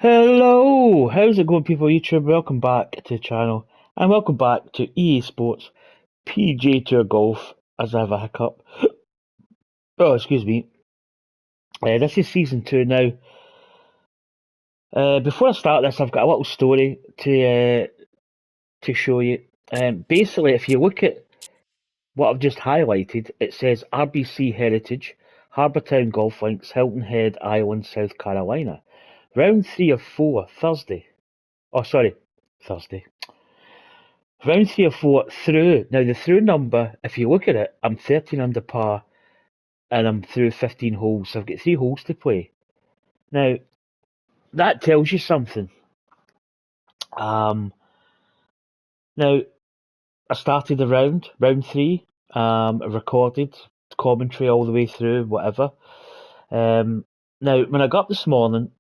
Hello, how's it going, people of YouTube? Welcome back to the channel, and welcome back to EA Sports PGA Tour Golf. As I have a hiccup. Oh, excuse me. This is season 2 now. Before I start this, I've got a little story to show you. Basically, if you look at what I've just highlighted, it says RBC Heritage, Harbourtown Golf Links, Hilton Head Island, South Carolina. Round 3 of 4, Thursday. Oh, sorry, Thursday. Round 3 or 4 through. Now, the through number, if you look at it, I'm 13 under par and I'm through 15 holes. So I've got 3 holes to play. Now, that tells you something. Um, Now, I started the round 3, I recorded commentary all the way through, whatever. Um, Now, when I got up this morning,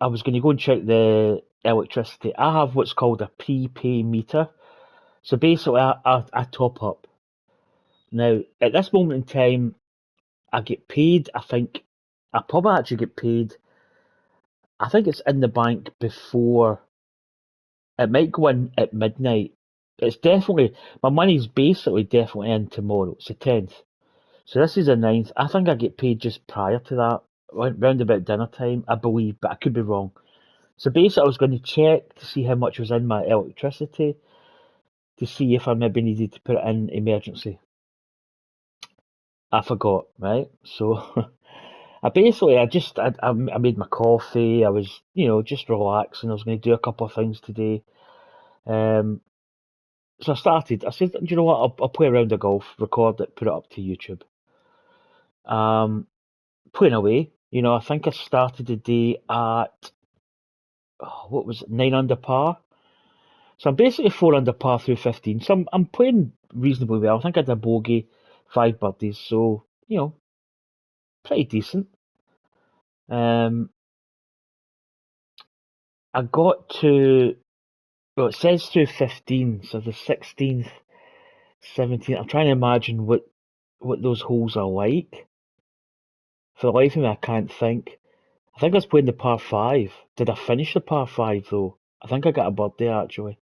I was going to go and check the electricity. I have what's called a prepay meter. So basically, I top up. Now, at this moment in time, I get paid. I probably actually get paid. I think it's in the bank before. It might go in at midnight. It's definitely my money's basically definitely in tomorrow. It's the 10th. So this is the 9th. I think I get paid just prior to that, round about dinner time, I believe, but I could be wrong. So basically, I was going to check to see how much was in my electricity to see if I maybe needed to put it in emergency. I forgot, right? So I made my coffee. I was, just relaxing. I was going to do a couple of things today. Um, so I started. I said, do you know what? I'll play around the golf, record it, put it up to YouTube. Um, Playing away. I think I started the day at, what was it, 9 under par. So I'm basically 4 under par through 15. So I'm playing reasonably well. I think I had a bogey, 5 birdies. So, pretty decent. Um, I got to, well, it says through 15, so the 16th, 17th. I'm trying to imagine what those holes are like. For the life of me, I can't think. I think I was playing the par 5. Did I finish the par 5 though? I think I got a birdie actually.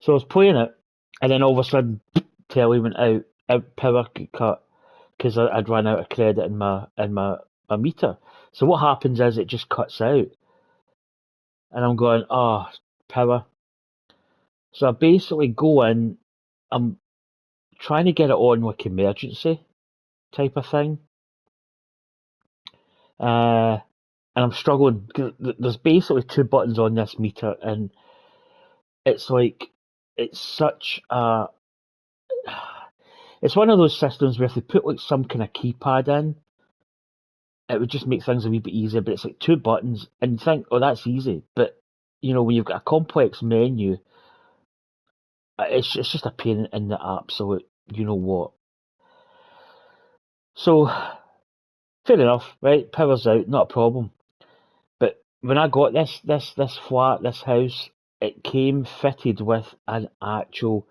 So I was playing it, and then all of a sudden, telly went out, power got cut because I'd run out of credit in my meter. So what happens is it just cuts out, and I'm going, oh, power. So I basically go in. I'm trying to get it on like emergency type of thing. Uh, and I'm struggling. There's basically 2 buttons on this meter, and it's like it's such a. It's one of those systems where if they put like some kind of keypad in, it would just make things a wee bit easier. But it's like 2 buttons, and you think, oh, that's easy. But when you've got a complex menu, it's just a pain in the absolute. You know what? So fair enough, right? Power's out, not a problem. But when I got this flat, this house, it came fitted with an actual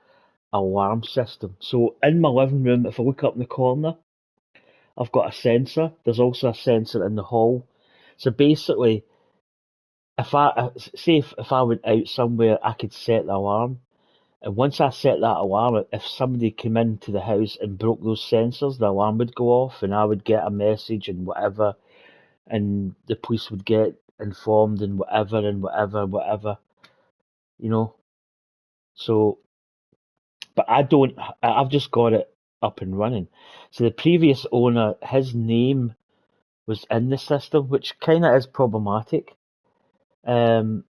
alarm system. So in my living room, if I look up in the corner, I've got a sensor. There's also a sensor in the hall. So basically, if I say if I went out somewhere, I could set the alarm. And once I set that alarm, if somebody came into the house and broke those sensors, the alarm would go off, and I would get a message and whatever, and the police would get informed and whatever and whatever and whatever, you know. So, but I've just got it up and running. So the previous owner, his name was in the system, which kind of is problematic. Um,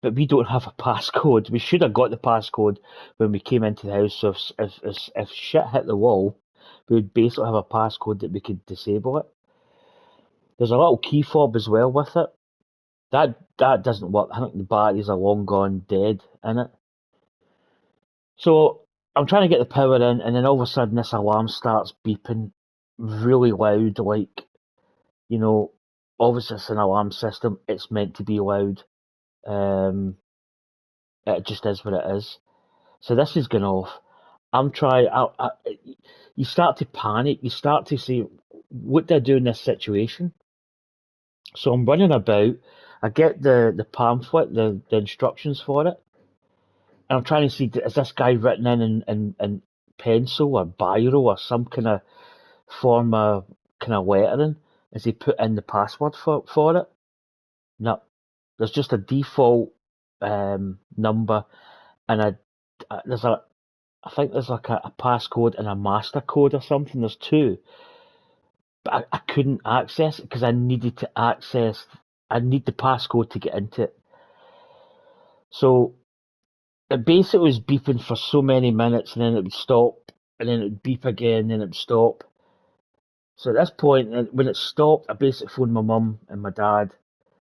but we don't have a passcode. We should have got the passcode when we came into the house. So if shit hit the wall, we would basically have a passcode that we could disable it. There's a little key fob as well with it. That doesn't work. I think the batteries are long gone dead in it. So I'm trying to get the power in, and then all of a sudden this alarm starts beeping really loud. Like, you know, obviously it's an alarm system. It's meant to be loud. Um, it just is what it is. So this is going off. I'm trying. You start to panic. You start to say, "What do I do in this situation?" So I'm running about. I get the pamphlet, the instructions for it, and I'm trying to see, is this guy written in pencil or biro or some kind of form of kind of lettering? Is he put in the password for it? No, there's just a default number, and there's a I think there's like a passcode and a master code or something. There's two, but I couldn't access it because I needed to access. I need the passcode to get into it. So it basically was beeping for so many minutes, and then it would stop, and then it would beep again, and then it would stop. So at this point, when it stopped, I basically phoned my mum and my dad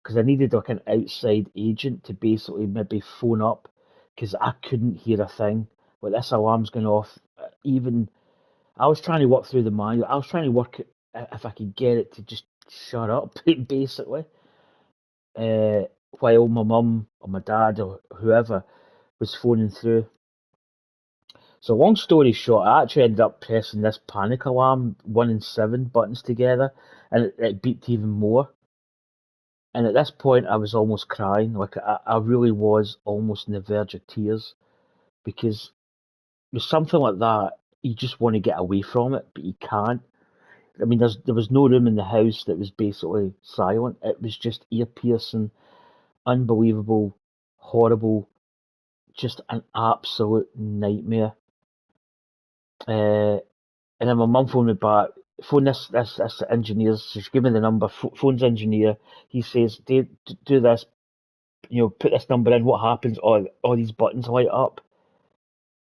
because I needed like an outside agent to basically maybe phone up because I couldn't hear a thing. But this alarm's going off. Even I was trying to work through the manual. I was trying to work it, if I could get it to just shut up, basically. Uh, while my mum or my dad or whoever was phoning through. So long story short, I actually ended up pressing this panic alarm 1 and 7 buttons together, and it beeped even more. And at this point, I was almost crying. Like I really was almost on the verge of tears because with something like that, you just want to get away from it, but you can't. I mean, there was no room in the house that was basically silent. It was just ear piercing, unbelievable, horrible, just an absolute nightmare. Uh, and then my mum phoned me back. Phone this engineer. So she gave me the number. Phone's engineer. He says, do this. Put this number in. What happens? All these buttons light up.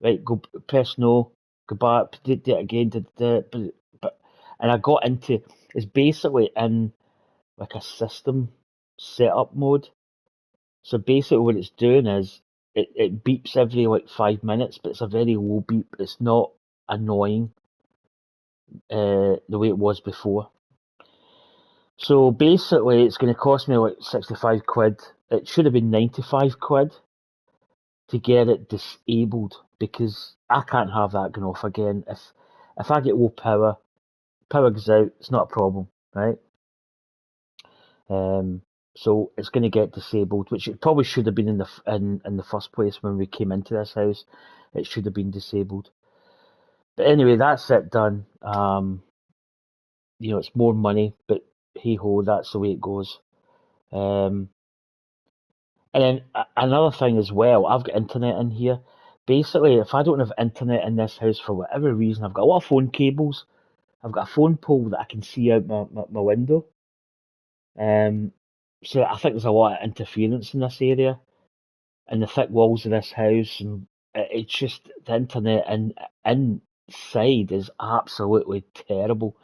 Right, go press no. Go back. Do it again. And I got into. It's basically in like a system setup mode. So basically, what it's doing is it beeps every like 5 minutes, but it's a very low beep. It's not annoying the way it was before. So basically, it's going to cost me like 65 quid. It should have been 95 quid to get it disabled because I can't have that going off again. If I get low power, power goes out, it's not a problem, right? Um, so it's going to get disabled, which it probably should have been in the first place when we came into this house. It should have been disabled. But anyway, that's it done. It's more money, but hey ho, that's the way it goes. Um, and then another thing as well, I've got internet in here. Basically, if I don't have internet in this house for whatever reason, I've got a lot of phone cables. I've got a phone pole that I can see out my window. Um, so I think there's a lot of interference in this area and the thick walls of this house, and it's just the internet inside is absolutely terrible.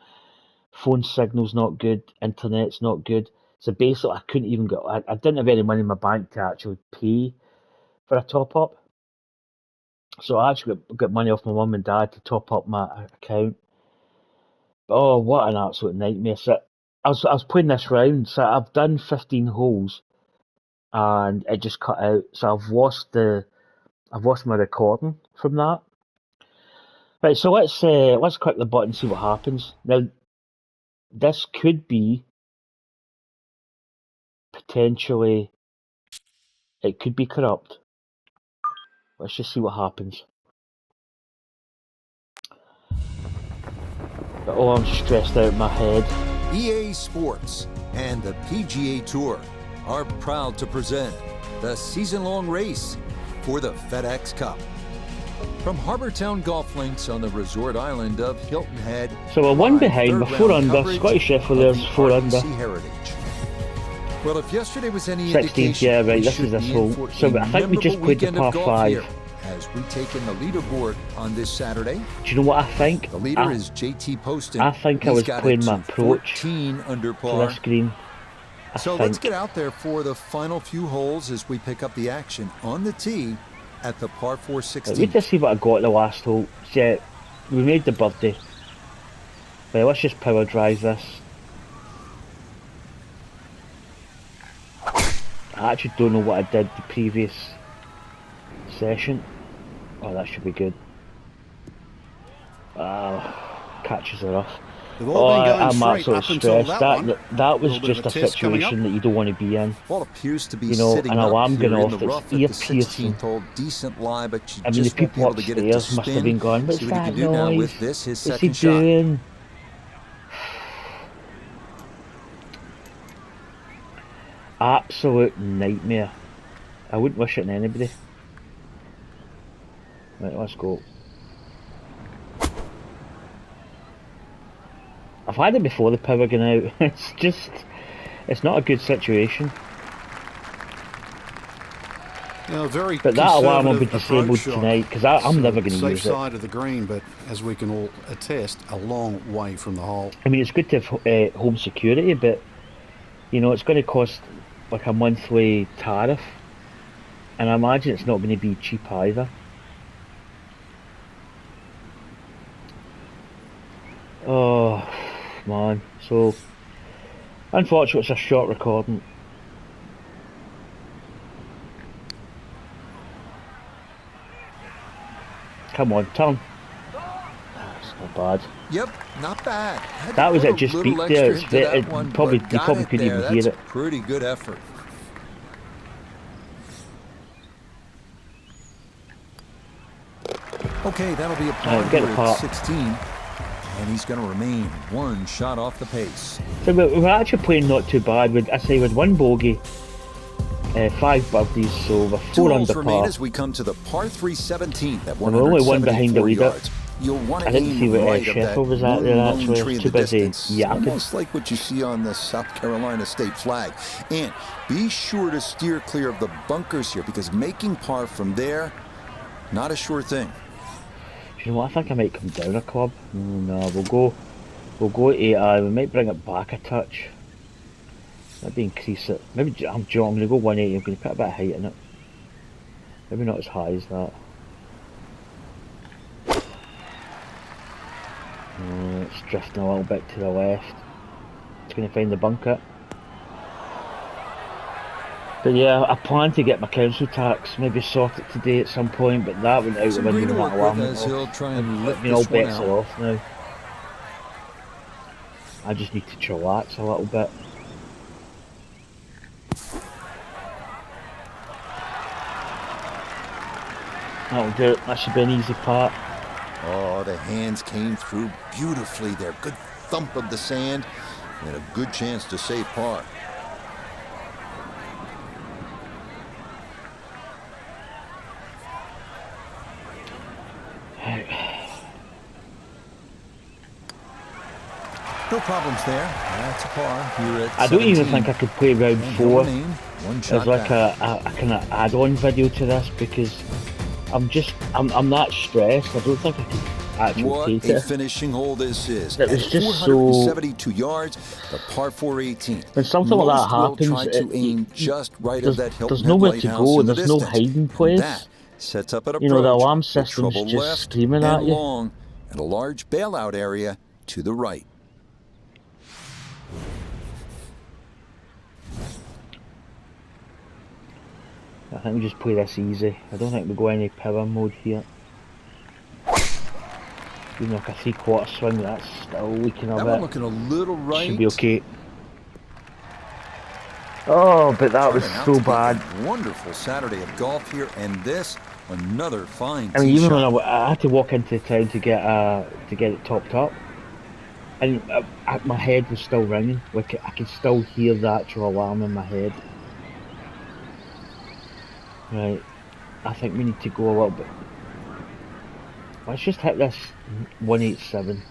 Phone signal's not good, internet's not good. So basically, I couldn't even get. I didn't have any money in my bank to actually pay for a top up. So I actually got money off my mum and dad to top up my account. Oh, what an absolute nightmare! So I was playing this round. So I've done 15 holes and it just cut out. So I've lost my recording from that. Right. So let's click the button and see what happens. Now this could be potentially it could be corrupt. Let's just see what happens. Oh, I'm stressed out in my head. EA Sports and the PGA Tour are proud to present the season-long race for the FedEx Cup. From Harbortown Golf Links on the resort island of Hilton Head. So we're one behind, we're 4 under. Scottish Sheffield there's 4 under. Heritage. Well, if yesterday was any 16th, indication, yeah, right, this is this hole. So I think we just played the par 5. As we take in the leaderboard on this Saturday. Do you know what I think? The leader is JT Poston. I think I was playing my approach under par. to this green. Let's get out there for the final few holes as we pick up the action on the tee at the par 4 16. Wait to see what I got at the last hole. Yeah, we made the birdie. Right, let's just power drive this. I actually don't know what I did the previous session. Oh, that should be good. Catches are off. They've all been going I'm straight absolutely up until stressed. that one. That was Little bit of just a a test coming up. situation that you don't want to be in. Ball appears to be You know, sitting an up alarm here going in the off that's rough at ear the piercing. 16th hole. Decent lie, but you I mean, the just won't be people able to get it to upstairs must have spin. been going, See what's what he that can do now noise? with this, his What's he second shot. doing? Absolute nightmare. I wouldn't wish it on anybody. Right, let's go. I've had it before the power going out. It's not a good situation. Very but that alarm will be conservative disabled approach tonight because I'm never going to safe use it. side of the green, but as we can all attest, a long way from the hole. I mean, it's good to have home security, but you know, it's going to cost like a monthly tariff, and I imagine it's not going to be cheap either. Oh man, so unfortunately it's a short recording. Come on, turn. That's not bad. Yep, not bad. Had That to was put it, just a little beat there. extra into that one, You but got probably it couldn't there. even That's hear a it. pretty good effort. Okay, that'll be a par Get here a par. at 16, and he's going to remain one shot off the pace. So we're actually playing not too bad. With one bogey, 5 birdies, so we're 4 Two under holes remain par. as we come to the par 3 17th at And we're only one behind the 174 leader. yards. You'll want to I didn't see aim what right of that Sheffield was at one there. lone Actually, tree in too the busy distance, yapping. almost like what you see on the South Carolina state flag. And be sure to steer clear of the bunkers here, because making par from there, not a sure thing. You know what? I think I might come down a club. No, we'll go 8. We might bring it back a touch. Maybe increase it. Maybe I'm going to go 180. I'm going to put a bit of height in it. Maybe not as high as that. It's drifting a little bit to the left. It's going to find the bunker. But yeah, I plan to get my council tax, maybe sort it today at some point, but that went out the window when that alarm went as he'll try and lift all this one bets out. are off now. I just need to chillax a little bit. That'll do it. That should be an easy part. Oh, the hands came through beautifully there. Good thump of the sand and a good chance to save par. No problems there. That's a par here at I don't 17. even think I could play round 4 One as shot like back. a kind of add-on video to this, because I'm that stressed. I don't think I could actually What take a it. finishing hole this is. It was At just 472 yards, the par 4 18. When something like that Most will happens, try to aim just right of that Hilton there's Head nowhere to lighthouse go. in the There's no distance. hiding And place. that sets up an approach. You know, the alarm with system's trouble just left screaming and at you. long, and a large bailout area to the right. I think we just play this easy. I don't think we go any power mode here. Even like a 3/4 swing, that's still leaking a That bit. one looking a little right. Should be okay. Oh, but that was Turning out so to be bad. a wonderful Saturday of golf here, and this another fine I mean, tee even shot. when I had to walk into town to get it topped up, and my head was still ringing. Like I could still hear the actual alarm in my head. Right, I think we need to go a little bit. Let's just hit this 187.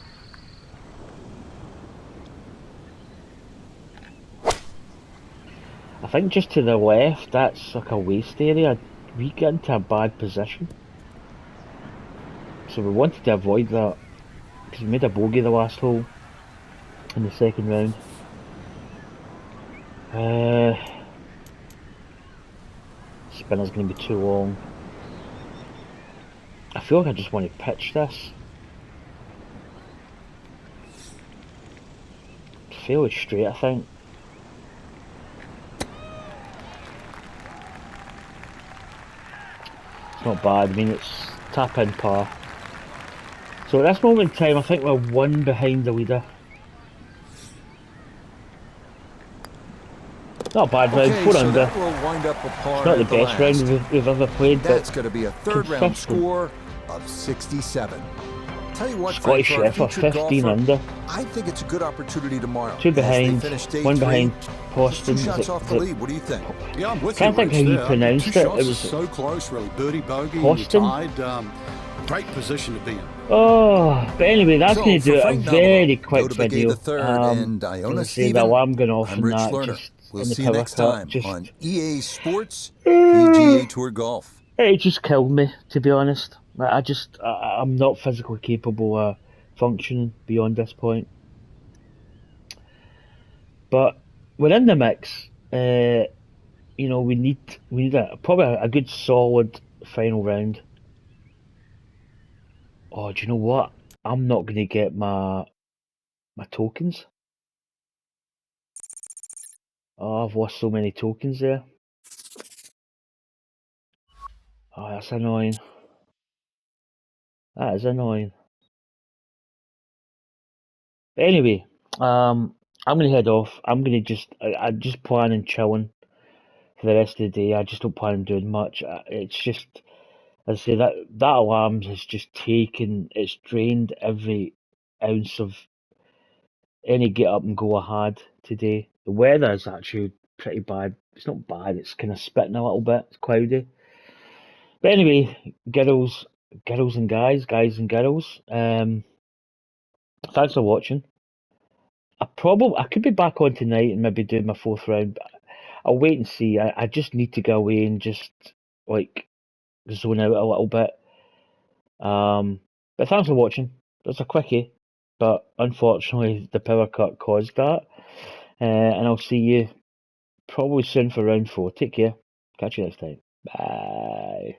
I think just to the left, that's like a waste area. We get into a bad position. So we wanted to avoid that, because we made a bogey the last hole in the second round. Spinner's going to be too long. I feel like I just want to pitch this. Fairly straight, I think. It's not bad. I mean, it's tap in par. So at this moment in time, I think we're 1 behind the leader. Not a bad round, Okay, 4 so under. that will wind up a par It's not the at the best last. round we've ever played, That's but going to be a third round consistent. score of 67. Tell you what, Scottish Frank, for our effort, featured 15 golfer, under. I think it's a good opportunity tomorrow. 2 As they behind, finish stage 1 three, behind just 2 Poston. shots off the lead. What do you think? Yeah, I'm with Can't you, think Rich, how you there. pronounced 2 it. shots It was so close, really. Birdie, bogey, Poston? and you're tied. Great position to be in. Oh, but anyway, that's So, going to for do it. A Frank very Novello, quick Nota Begay video. III, and As Iona I say, the Stephen, alarm going off I'm and Rich that, Lerner. just We'll in the see you power next cut. time Just, on EA Sports PGA Tour Golf. it just killed me, to be honest. I'm not physically capable of functioning beyond this point. But we're in the mix. You know, we need probably a good solid final round. Oh, do you know what? I'm not going to get my tokens. Oh, I've lost so many tokens there. Oh, that's annoying. That is annoying. But anyway, I'm gonna head off. I'm just plan on chilling for the rest of the day. I just don't plan on doing much. It's just, as I say, that alarm has just it's drained every ounce of any get up and go I had today. The weather is actually pretty bad. It's not bad. It's kind of spitting a little bit. It's cloudy. But anyway, girls and guys and girls. Thanks for watching. I could be back on tonight and maybe do my 4th round, but I'll wait and see. I just need to go away and just like zone out a little bit. But thanks for watching. It's a quickie, but unfortunately the power cut caused that. And I'll see you probably soon for round 4. Take care. Catch you next time. Bye.